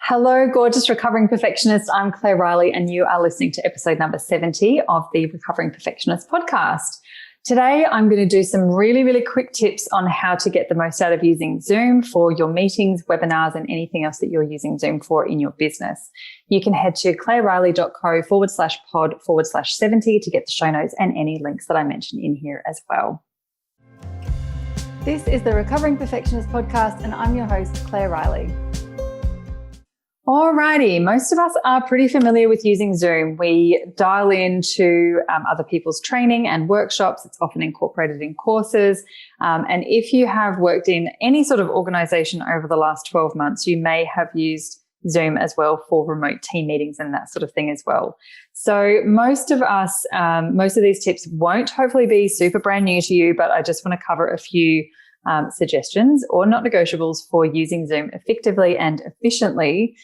Hello, gorgeous recovering perfectionists. I'm Claire Riley, and you are listening to episode number 70 of the Recovering Perfectionist Podcast. Today, I'm going to do some really quick tips on how to get the most out of using Zoom for your meetings, webinars, and anything else that you're using Zoom for in your business. You can head to claireriley.co/pod/70 to get the show notes and any links that I mention in here as well. This is the Recovering Perfectionist Podcast, and I'm your host, Claire Riley. Alrighty, most of us are pretty familiar with using Zoom. We dial into other people's training and workshops. It's often incorporated in courses. And if you have worked in any sort of organization over the last 12 months, you may have used Zoom as well for remote team meetings and that sort of thing as well. So most of us, most of these tips won't hopefully be super brand new to you, but I just want to cover a few suggestions or not negotiables for using Zoom effectively and efficiently,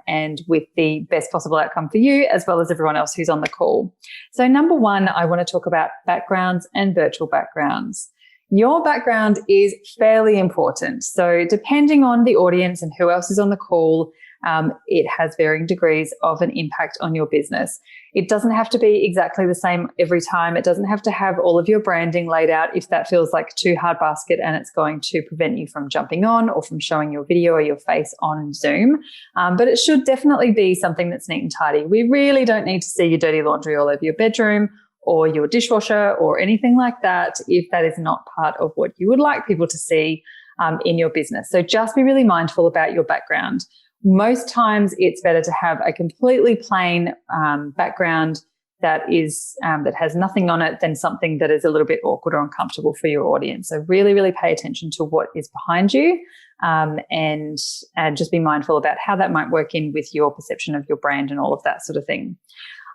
and with the best possible outcome for you as well as everyone else who's on the call. So number one, I want to talk about backgrounds and virtual backgrounds. Your background is fairly important. So depending on the audience and who else is on the call, it has varying degrees of an impact on your business. It doesn't have to be exactly the same every time. It doesn't have to have all of your branding laid out if that feels like too hard basket and it's going to prevent you from jumping on or from showing your video or your face on Zoom. But it should definitely be something that's neat and tidy. We really don't need to see your dirty laundry all over your bedroom or your dishwasher or anything like that if that is not part of what you would like people to see in your business. So just be really mindful about your background. Most times it's better to have a completely plain background that has nothing on it than something that is a little bit awkward or uncomfortable for your audience. So really pay attention to what is behind you, and just be mindful about how that might work in with your perception of your brand and all of that sort of thing.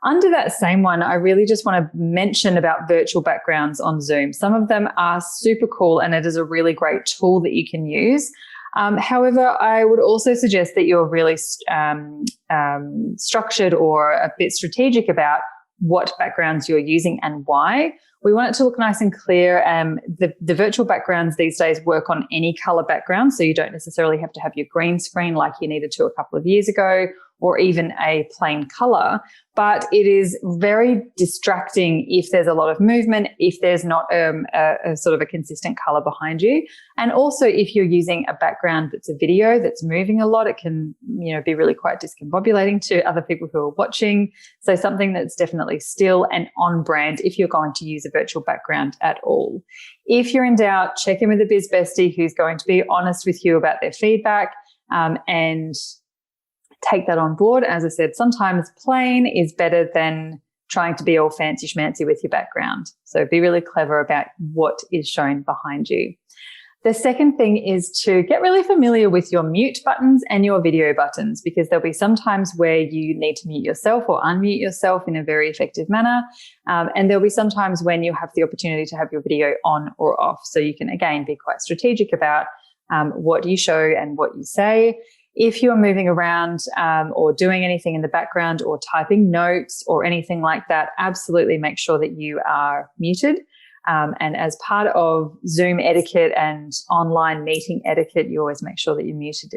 Under that same one, I really just want to mention about virtual backgrounds on Zoom. Some of them are super cool and it is a really great tool that you can use. However, I would also suggest that you're really structured or a bit strategic about what backgrounds you're using and why. We want it to look nice and clear. The virtual backgrounds these days work on any color background, so you don't necessarily have to have your green screen like you needed to a couple of years ago, or even a plain color. But it is very distracting if there's a lot of movement, if there's not a sort of a consistent color behind you. And also if you're using a background that's a video that's moving a lot, it can, be really quite discombobulating to other people who are watching. So something that's definitely still and on brand if you're going to use a virtual background at all. If you're in doubt, check in with a biz bestie who's going to be honest with you about their feedback, and take that on board. As I said, sometimes plain is better than trying to be all fancy schmancy with your background. So be really clever about what is shown behind you. The second thing is to get really familiar with your mute buttons and your video buttons, because there'll be some times where you need to mute yourself or unmute yourself in a very effective manner. And there'll be some times when you have the opportunity to have your video on or off. So you can, again, be quite strategic about what you show and what you say. If you're moving around or doing anything in the background or typing notes or anything like that, absolutely make sure that you are muted. And as part of Zoom etiquette and online meeting etiquette, you always make sure that you're muted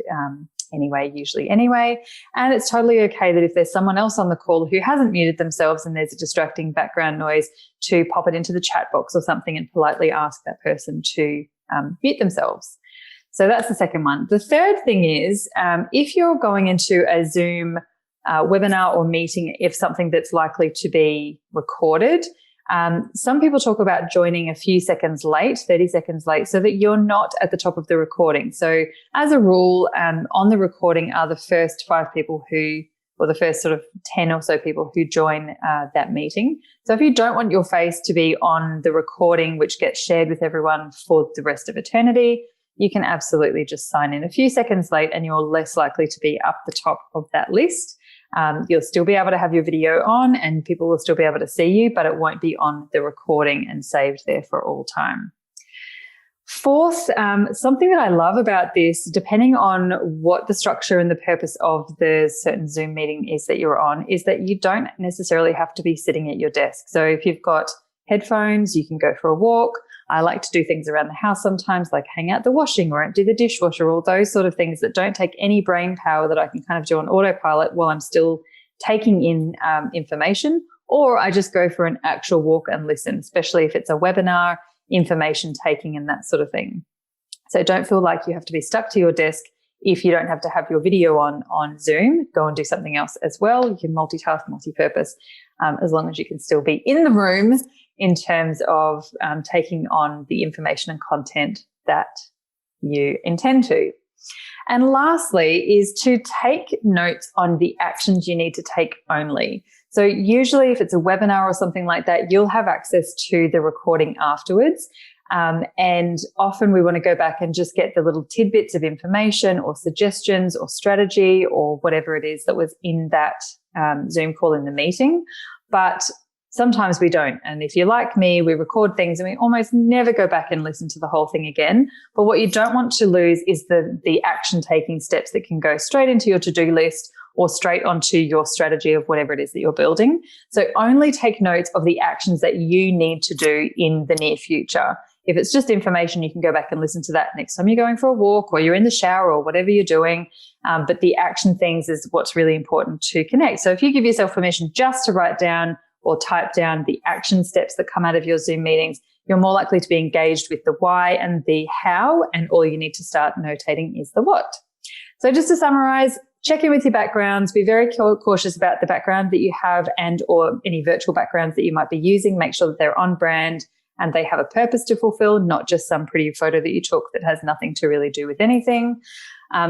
usually anyway. And it's totally okay that if there's someone else on the call who hasn't muted themselves and there's a distracting background noise, to pop it into the chat box or something and politely ask that person to mute themselves. So that's the second one. The third thing is, if you're going into a Zoom webinar or meeting, if something that's likely to be recorded, some people talk about joining a few seconds late, 30 seconds late, so that you're not at the top of the recording. So as a rule, on the recording are the first 5 people or the first sort of 10 or so people who join that meeting. So if you don't want your face to be on the recording, which gets shared with everyone for the rest of eternity, you can absolutely just sign in a few seconds late and you're less likely to be up the top of that list. You'll still be able to have your video on and people will still be able to see you, but it won't be on the recording and saved there for all time. Fourth, something that I love about this, depending on what the structure and the purpose of the certain Zoom meeting is that you're on, is that you don't necessarily have to be sitting at your desk. So if you've got headphones, you can go for a walk. I like to do things around the house sometimes, like hang out the washing or empty the dishwasher, all those sort of things that don't take any brain power that I can kind of do on autopilot while I'm still taking in information. Or I just go for an actual walk and listen, especially if it's a webinar, information taking and that sort of thing. So don't feel like you have to be stuck to your desk. If you don't have to have your video on Zoom, go and do something else as well. You can multitask, multi-purpose, as long as you can still be in the room in terms of taking on the information and content that you intend to. And lastly is to take notes on the actions you need to take only. So usually if it's a webinar or something like that, you'll have access to the recording afterwards. And often we want to go back and just get the little tidbits of information or suggestions or strategy or whatever it is that was in that Zoom call in the meeting. But sometimes we don't. And if you're like me, we record things and we almost never go back and listen to the whole thing again. But what you don't want to lose is the action taking steps that can go straight into your to-do list or straight onto your strategy of whatever it is that you're building. So only take notes of the actions that you need to do in the near future. If it's just information, you can go back and listen to that next time you're going for a walk or you're in the shower or whatever you're doing. But the action things is what's really important to connect. So if you give yourself permission just to write down or type down the action steps that come out of your Zoom meetings, you're more likely to be engaged with the why and the how, and all you need to start notating is the what. So just to summarize, check in with your backgrounds, be very cautious about the background that you have and or any virtual backgrounds that you might be using. Make sure that they're on brand and they have a purpose to fulfill, not just some pretty photo that you took that has nothing to really do with anything.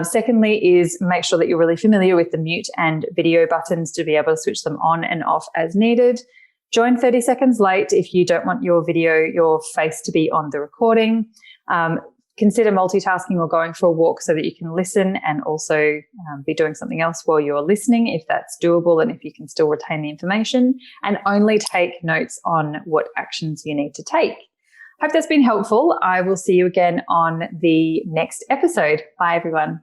Secondly is make sure that you're really familiar with the mute and video buttons to be able to switch them on and off as needed. Join 30 seconds late if you don't want your face to be on the recording. Consider multitasking or going for a walk so that you can listen and also be doing something else while you're listening if that's doable and if you can still retain the information, and only take notes on what actions you need to take. Hope that's been helpful. I will see you again on the next episode. Bye, everyone.